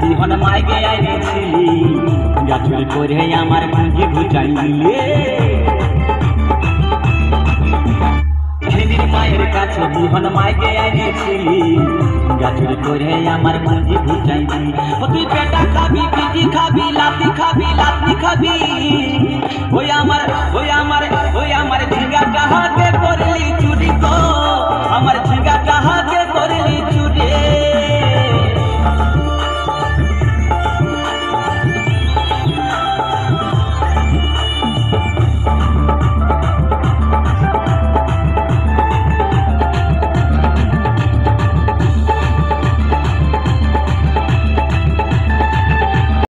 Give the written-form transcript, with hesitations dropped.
বিহন মাইগে আইছিলি গাছুরি করে আমার পুঁজি ঘুচাইলে মায়ের কাছে বিহন মাইগে আইছিলি গাছুরি করে আমার পুঁজি ঘুচাইলি তুই পেটা খাবি পিটি খাবি লাতি খাবি